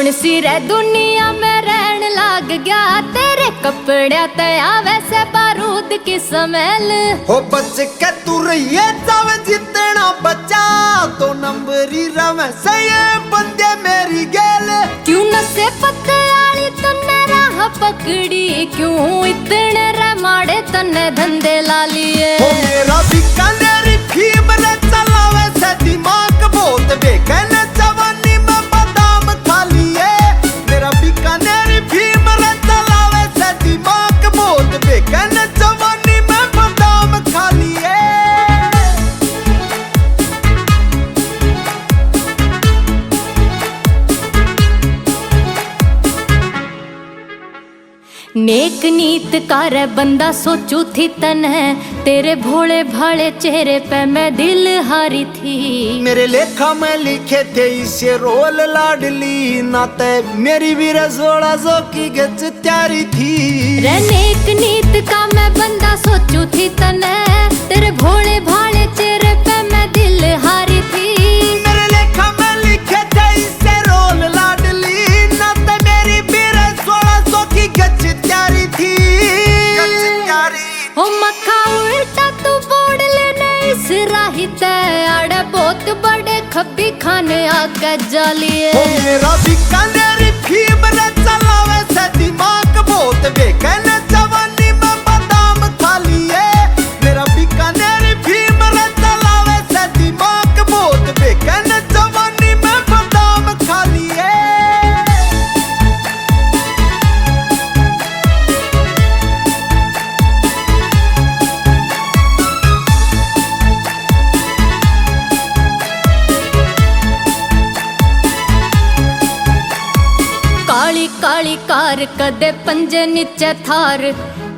हुण सिरे दुनिया में रहन लग गया, तेरे कपड़े तया वैसे बारूद की स्मेल। हो बच के तू रहिए तब जितना बचा तो नंबरी रवे से ये बंदे मेरी गेल। क्यों नशे पत्ते आली तन्ने राह पकड़ी, क्यों इतने रमाड़े तन्ने धंधे ला लिए। हो मेरा बीकानेरी फीम रे चलावे से दिमाग बहुत बेकन जवानी में बादाम खा लिए। मेरा बीकानेरी फीम रे चलावे से दिमाग बहुत बेकन जवानी में बादाम खा लिए। नेक नीत कर बंदा सोचू थी तने, तेरे भोले भाले चेहरे पे मैं दिल हारी थी। मेरे लेखा में लिखे थे इसे रोल लाडली, नाते मेरी भी रसोड़ा जो की गच त्यारी थी। रे नेक नीत का मैं बंदा सोचू थी तने, तेरे भोले भाले चेहरे पे मैं दिल हारी थी। मेरे लेखा में लिखे थे इसे रोल लाडली, नाते मेरी भी रसोड़ा जो की गच त्यारी थी। ओ मक्खा उल्टा तू बोड़ लेने इस राही ते, आड़े बहुत बड़े खब्बी खाने आके जालिए। ओ मेरा बीकानेरी फीम रे चलावे से दिमाग बहुत बेकन जवानी में बादाम खा लिए। मेरा बीकानेरी फीम रे चलावे से दिमाग बहुत बेकन जवानी में बादाम खा लिए। काली काली कार कदे पंजे नीचे थार,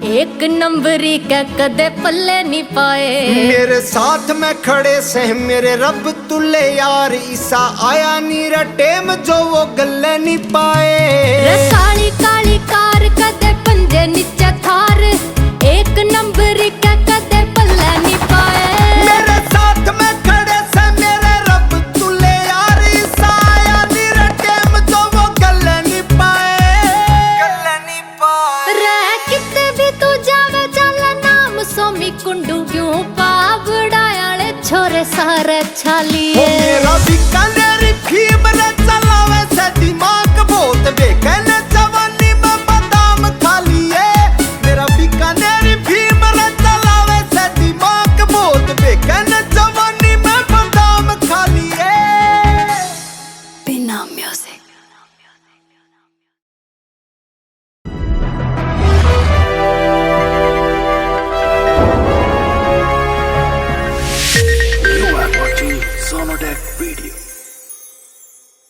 एक नंबरी के कदे पल्ले नहीं पाए। मेरे साथ में खड़े से मेरे रब तुले यार, ईसा आया नी टेम जो वो गले नहीं पाए। रे काली काली कार कदे पंजे नीचे थार, एक नंबरी के कदे पल्ले नहीं पाए। मेरे साथ में खड़े से मेरे रब तुले यार, ईसा आया नी टेम जो वो गले नहीं पाए। रे किते भी तू जावे चल नाम सोमी कुंडू, क्यों पावड़ा आले छोरे सारे छालिए। ओ मेरा बीकानेरी फीम रे चलावे से दिमाग बहुत बेकन जवानी में बादाम खा लिए। मेरा बीकानेरी फीम रे चलावे से दिमाग बहुत बेकन जवानी में बादाम खा लिए। बिना music. You are watching Sonodec Video.